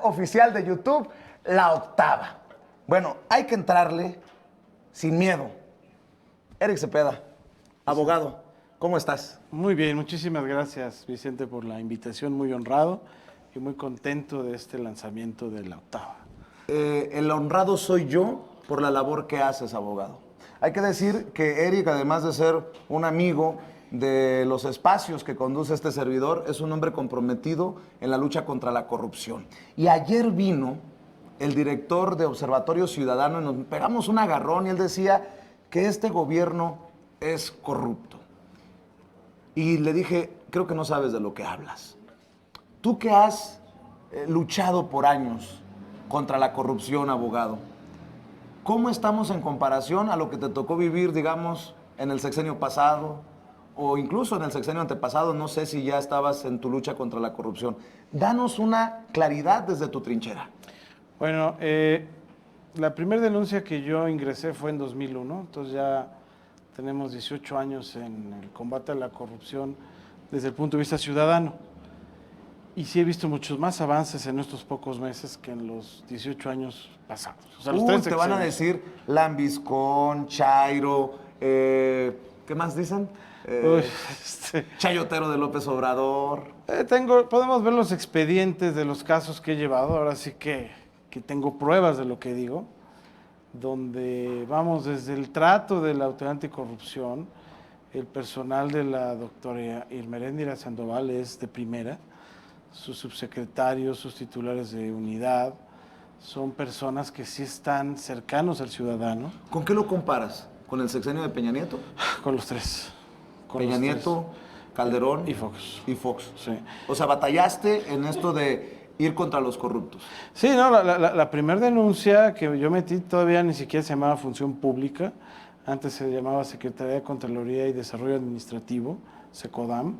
oficial de YouTube, La Octava. Bueno, hay que entrarle sin miedo. Eric Cepeda, abogado, ¿cómo estás? Muy bien, muchísimas gracias, Vicente, por la invitación. Muy honrado y muy contento de este lanzamiento de La Octava. El honrado soy yo por la labor que haces, abogado. Hay que decir que Eric, además de ser un amigo de los espacios que conduce este servidor, es un hombre comprometido en la lucha contra la corrupción. Y ayer vino el director de Observatorio Ciudadano y nos pegamos un agarrón y él decía que este gobierno es corrupto. Y le dije, creo que no sabes de lo que hablas. Tú que has luchado por años contra la corrupción, abogado, ¿cómo estamos en comparación a lo que te tocó vivir, digamos, en el sexenio pasado o incluso en el sexenio antepasado? No sé si ya estabas en tu lucha contra la corrupción. Danos una claridad desde tu trinchera. Bueno, la primera denuncia que yo ingresé fue en 2001, entonces ya tenemos 18 años en el combate a la corrupción desde el punto de vista ciudadano. Y sí he visto muchos más avances en estos pocos meses que en los 18 años pasados. O sea, Te van a decir Lambiscón, Chairo, ¿qué más dicen? Chayotero de López Obrador. Podemos ver los expedientes de los casos que he llevado, ahora sí que tengo pruebas de lo que digo, donde vamos desde el trato de la Autoridad Anticorrupción, el personal de la doctora Irma Eréndira Sandoval es de primera, sus subsecretarios, sus titulares de unidad, son personas que sí están cercanos al ciudadano. ¿Con qué lo comparas? ¿Con el sexenio de Peña Nieto? Con los tres. Peña Nieto, Calderón y Fox. Y Fox. Sí. O sea, batallaste en esto de ir contra los corruptos. Sí, no, la primera denuncia que yo metí todavía ni siquiera se llamaba Función Pública, antes se llamaba Secretaría de Contraloría y Desarrollo Administrativo, SECODAM,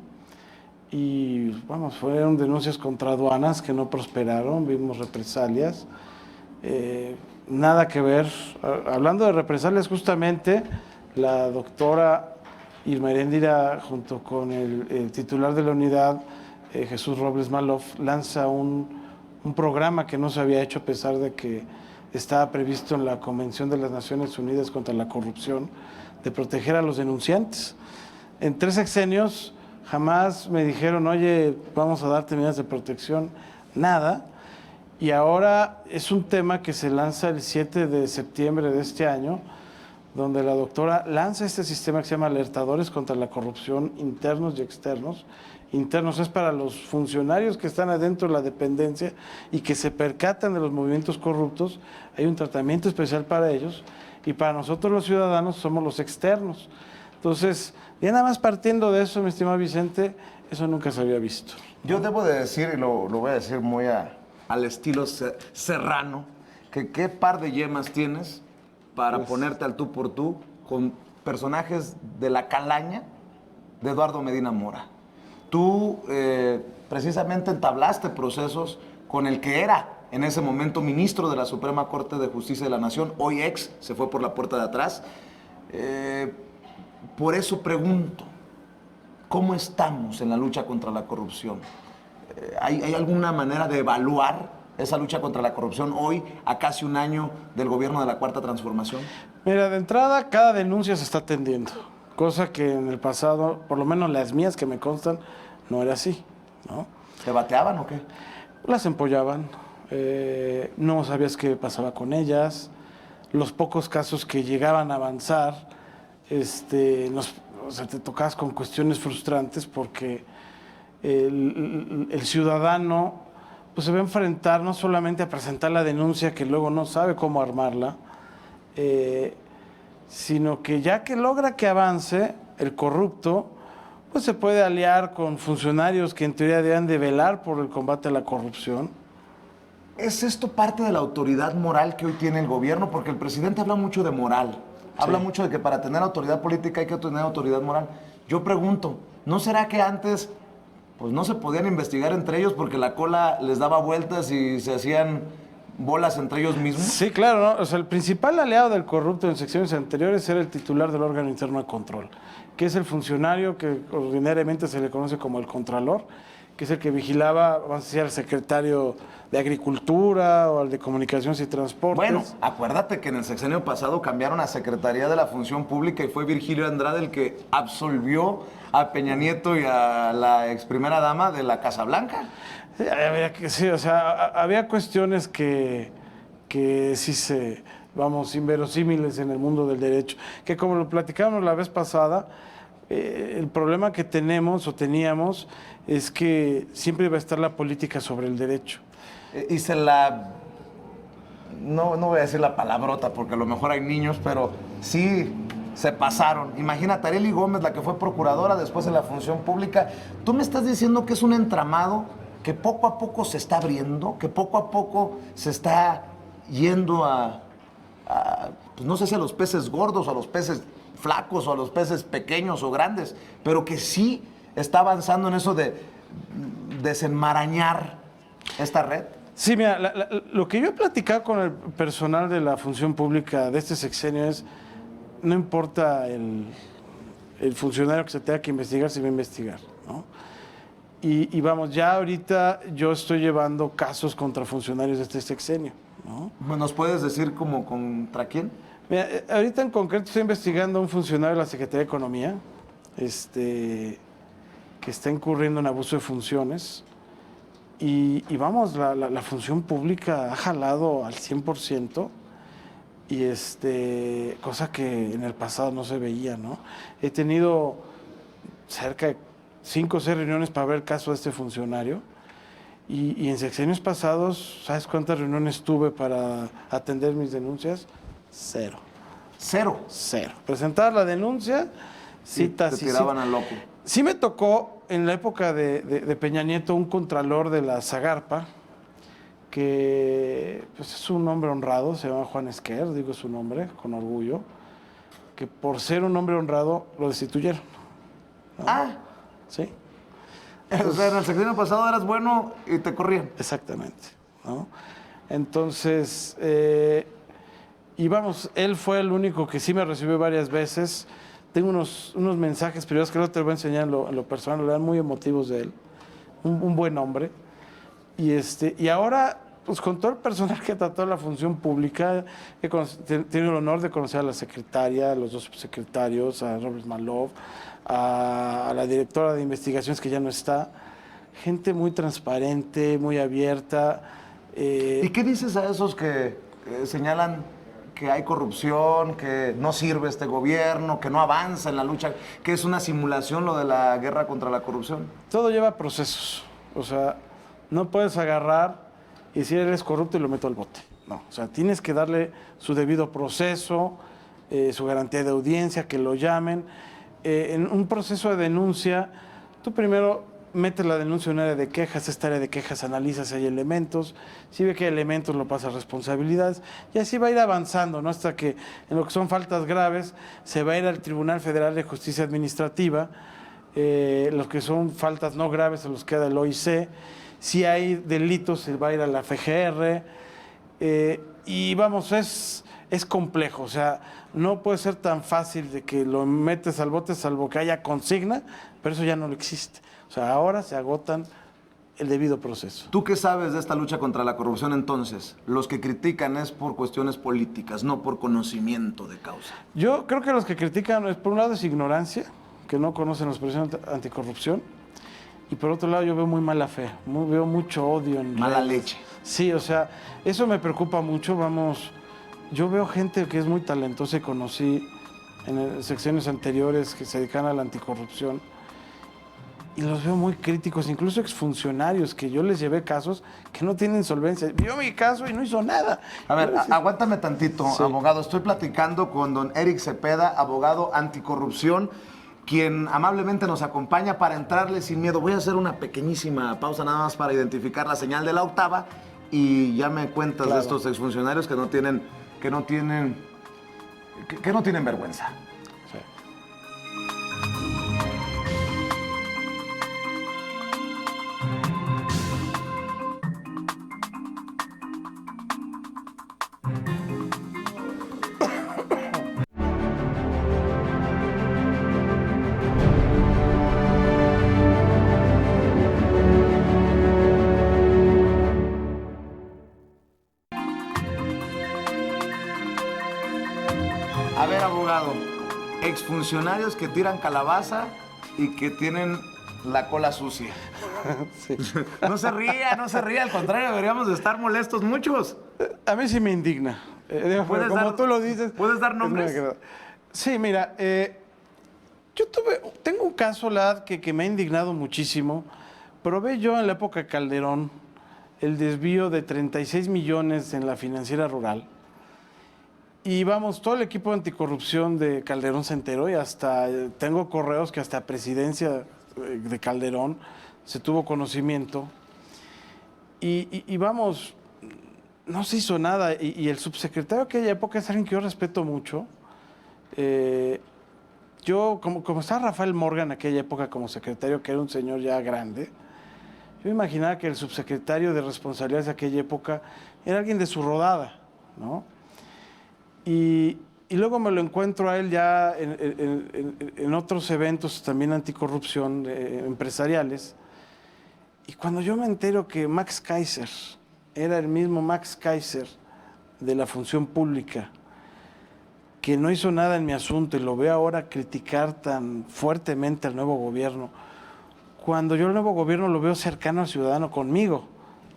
y vamos, fueron denuncias contra aduanas que no prosperaron, vimos represalias, nada que ver. Hablando de represalias, justamente la doctora Irma Eréndira, junto con el titular de la unidad, Jesús Robles Maloff, lanza un programa que no se había hecho a pesar de que estaba previsto en la Convención de las Naciones Unidas contra la Corrupción, de proteger a los denunciantes. En 3 sexenios jamás me dijeron, oye, vamos a darte medidas de protección, nada. Y ahora es un tema que se lanza el 7 de septiembre de este año, donde la doctora lanza este sistema que se llama Alertadores contra la Corrupción internos y externos. Internos es para los funcionarios que están adentro de la dependencia y que se percatan de los movimientos corruptos. Hay un tratamiento especial para ellos y para nosotros los ciudadanos somos los externos. Entonces, ya nada más partiendo de eso, mi estimado Vicente, eso nunca se había visto. Yo debo de decir, y lo voy a decir muy al estilo serrano, que qué par de yemas tienes para ponerte al tú por tú con personajes de la calaña de Eduardo Medina Mora. Tú precisamente entablaste procesos con el que era en ese momento ministro de la Suprema Corte de Justicia de la Nación, hoy ex, se fue por la puerta de atrás. Por eso pregunto, ¿cómo estamos en la lucha contra la corrupción? ¿Hay alguna manera de evaluar esa lucha contra la corrupción hoy, a casi un año del gobierno de la Cuarta Transformación? Mira, de entrada, cada denuncia se está atendiendo, cosa que en el pasado, por lo menos las mías que me constan, no era así, ¿no? ¿Te bateaban o qué? Las empollaban, no sabías qué pasaba con ellas, los pocos casos que llegaban a avanzar, o sea, te tocabas con cuestiones frustrantes porque el ciudadano pues, se va a enfrentar no solamente a presentar la denuncia que luego no sabe cómo armarla, sino que ya que logra que avance el corrupto, pues se puede aliar con funcionarios que en teoría deben de velar por el combate a la corrupción. ¿Es esto parte de la autoridad moral que hoy tiene el gobierno? Porque el presidente habla mucho de moral. Habla mucho de que para tener autoridad política hay que tener autoridad moral. Yo pregunto, ¿no será que antes pues no se podían investigar entre ellos porque la cola les daba vueltas y se hacían bolas entre ellos mismos? Sí, claro, ¿no? O sea, el principal aliado del corrupto en secciones anteriores era el titular del órgano interno de control, que es el funcionario que ordinariamente se le conoce como el contralor, que es el que vigilaba, vamos a decir, al secretario de Agricultura o al de Comunicaciones y Transportes. Bueno, acuérdate que en el sexenio pasado cambiaron a Secretaría de la Función Pública y fue Virgilio Andrade el que absolvió a Peña Nieto y a la ex primera dama de la Casa Blanca. Sí, o sea, había cuestiones que sí vamos, inverosímiles en el mundo del derecho, que como lo platicábamos la vez pasada, el problema que tenemos o teníamos es que siempre iba a estar la política sobre el derecho. Y se la... No voy a decir la palabrota porque a lo mejor hay niños, pero sí se pasaron. Imagínate, Arely Gómez, la que fue procuradora después de la Función Pública. Tú me estás diciendo que es un entramado que poco a poco se está abriendo, que poco a poco se está yendo pues no sé si a los peces gordos, o a los peces flacos, o a los peces pequeños o grandes, pero que sí está avanzando en eso de desenmarañar esta red. Sí, mira, lo que yo he platicado con el personal de la Función Pública de este sexenio es, no importa el funcionario que se tenga que investigar, se va a investigar, ¿no? Y vamos, ya ahorita yo estoy llevando casos contra funcionarios de este sexenio, ¿no? ¿Nos puedes decir como contra quién? Mira, ahorita en concreto estoy investigando a un funcionario de la Secretaría de Economía, que está incurriendo en abuso de funciones. Y vamos, la función pública ha jalado al 100%, y cosa que en el pasado no se veía, ¿no? He tenido cerca de 5 o 6 reuniones para ver el caso de este funcionario, y en sexenios pasados, ¿sabes cuántas reuniones tuve para atender mis denuncias? 0. Cero. Presentar la denuncia, citas. Te tiraban al loco. Sí me tocó en la época de Peña Nieto un contralor de la Zagarpa, que pues, es un hombre honrado, se llama Juan Esquer, digo su nombre con orgullo, que por ser un hombre honrado lo destituyeron, ¿no? Ah. Sí. O sea, en el sexenio pasado eras bueno y te corrían. Exactamente, ¿no? Entonces, y vamos, él fue el único que sí me recibió varias veces. Tengo unos mensajes privados que luego te voy a enseñar en lo personal, eran muy emotivos de él. Un buen hombre. Y ahora, pues con todo el personal que trató la Función Pública, he tenido el honor de conocer a la secretaria, a los 2 subsecretarios, a Robert Malov, a la directora de investigaciones que ya no está. Gente muy transparente, muy abierta. ¿Y qué dices a esos que señalan que hay corrupción, que no sirve este gobierno, que no avanza en la lucha, que es una simulación lo de la guerra contra la corrupción? Todo lleva procesos. O sea, no puedes agarrar y decir eres corrupto y lo meto al bote. No, o sea, tienes que darle su debido proceso, su garantía de audiencia, que lo llamen. En un proceso de denuncia, tú primero metes la denuncia en un área de quejas, esta área de quejas analiza si hay elementos, si ve que hay elementos lo pasa a responsabilidades, y así va a ir avanzando, ¿no? Hasta que en lo que son faltas graves se va a ir al Tribunal Federal de Justicia Administrativa, los que son faltas no graves se los queda el OIC, si hay delitos se va a ir a la FGR, y vamos, es complejo, o sea, no puede ser tan fácil de que lo metes al bote salvo que haya consigna, pero eso ya no existe. O sea, ahora se agotan el debido proceso. ¿Tú qué sabes de esta lucha contra la corrupción entonces? Los que critican es por cuestiones políticas, no por conocimiento de causa. Yo creo que los que critican, por un lado, es ignorancia, que no conocen los procesos anticorrupción, y por otro lado yo veo muy mala fe, veo mucho odio en Mala redes. leche. Sí, o sea, eso me preocupa mucho, vamos, yo veo gente que es muy talentosa y conocí en sexenios anteriores que se dedican a la anticorrupción, y los veo muy críticos, incluso exfuncionarios que yo les llevé casos que no tienen solvencia. Vio mi caso y no hizo nada. A ver, aguántame tantito, Sí. abogado. Estoy platicando con don Eric Cepeda, abogado anticorrupción, quien amablemente nos acompaña para entrarle sin miedo. Voy a hacer una pequeñísima pausa nada más para identificar la señal de la octava y ya me cuentas Claro. de estos exfuncionarios que no tienen vergüenza. Sí. A ver, abogado, exfuncionarios que tiran calabaza y que tienen la cola sucia. Sí. No se ría, al contrario, deberíamos de estar molestos muchos. A mí sí me indigna. ¿Puedes Como dar- tú lo dices. ¿puedes dar es muy nombres? agradable. Sí, mira, tengo un caso, que me ha indignado muchísimo. Probé yo en la época de Calderón el desvío de 36 millones en la financiera rural. Y vamos, todo el equipo de anticorrupción de Calderón se enteró y hasta tengo correos que hasta presidencia de Calderón se tuvo conocimiento. Y vamos, no se hizo nada. Y el subsecretario de aquella época es alguien que yo respeto mucho. Yo, como estaba Rafael Morgan en aquella época como secretario, que era un señor ya grande, yo imaginaba que el subsecretario de responsabilidades de aquella época era alguien de su rodada, ¿no? Y luego me lo encuentro a él ya en otros eventos también anticorrupción empresariales. Y cuando yo me entero que Max Kaiser era el mismo Max Kaiser de la función pública, que no hizo nada en mi asunto y lo veo ahora criticar tan fuertemente al nuevo gobierno, cuando yo el nuevo gobierno lo veo cercano al ciudadano conmigo,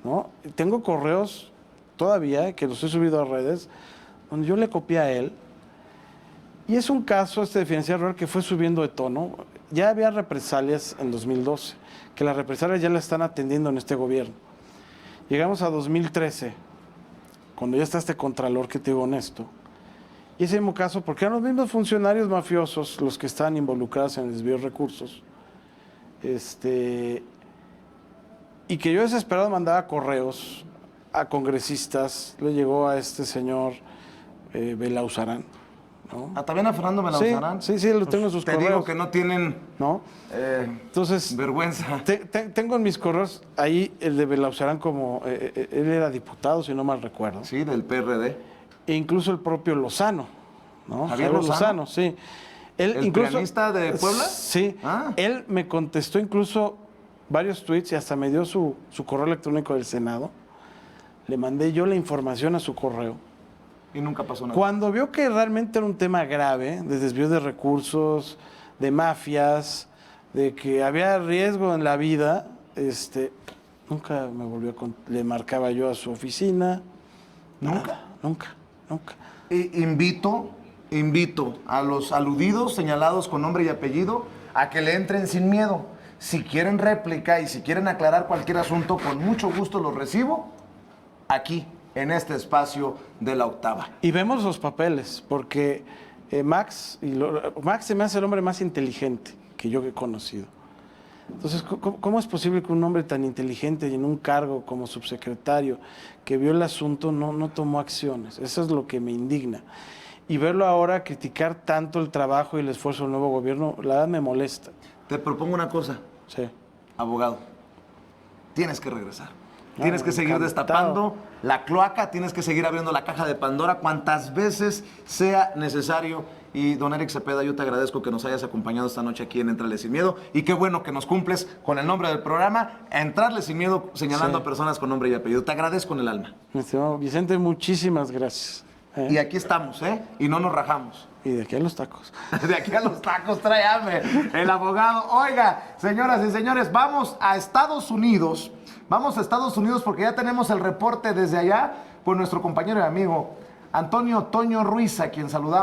¿no? Tengo correos todavía, que los he subido a redes, donde yo le copié a él. Y es un caso de financiera rural que fue subiendo de tono. Ya había represalias en 2012, que las represalias ya las están atendiendo en este gobierno. Llegamos a 2013, cuando ya está este contralor que te digo honesto. Y ese mismo caso, porque eran los mismos funcionarios mafiosos los que estaban involucrados en el desvío de recursos. Y que yo desesperado mandaba correos a congresistas, le llegó a este señor Belauzarán, ¿no? También a Fernando Belauzarán. Sí, lo tengo en sus Te correos. digo que no tienen ¿No? Entonces, vergüenza. tengo en mis correos ahí el de Belauzarán como, él era diputado, si no mal recuerdo. Sí, del PRD. E incluso el propio Lozano, ¿no? ¿Javier Lozano? Sí. Él ¿El prianista de Puebla? Sí. Ah. Él me contestó incluso varios tweets y hasta me dio su correo electrónico del Senado. Le mandé yo la información a su correo. Y nunca pasó nada. Cuando vio que realmente era un tema grave, de desvío de recursos, de mafias, de que había riesgo en la vida, nunca me volvió le marcaba yo a su oficina. ¿Nunca? Nunca. Invito a los aludidos, señalados con nombre y apellido, a que le entren sin miedo. Si quieren réplica y si quieren aclarar cualquier asunto, con mucho gusto los recibo aquí, en este espacio de La Octava. Y vemos los papeles, porque Max se me hace el hombre más inteligente que yo he conocido. Entonces, ¿cómo es posible que un hombre tan inteligente y en un cargo como subsecretario que vio el asunto no tomó acciones? Eso es lo que me indigna. Y verlo ahora criticar tanto el trabajo y el esfuerzo del nuevo gobierno, la verdad me molesta. Te propongo una cosa, Sí. abogado. Tienes que regresar. No, Tienes que seguir encantado. destapando la cloaca, tienes que seguir abriendo la caja de Pandora cuantas veces sea necesario. Y don Eric Cepeda, yo te agradezco que nos hayas acompañado esta noche aquí en Entrale Sin Miedo. Y qué bueno que nos cumples con el nombre del programa, Entrarle Sin Miedo, señalando Sí. a personas con nombre y apellido. Te agradezco en el alma. Mi estimado Vicente, muchísimas gracias. Y aquí estamos, ¿eh? Y no nos rajamos. Y de aquí a los tacos. De aquí a los tacos, trae hambre el abogado. Oiga, señoras y señores, vamos a Estados Unidos. Vamos a Estados Unidos porque ya tenemos el reporte desde allá por nuestro compañero y amigo Antonio Toño Ruiz, a quien saludamos.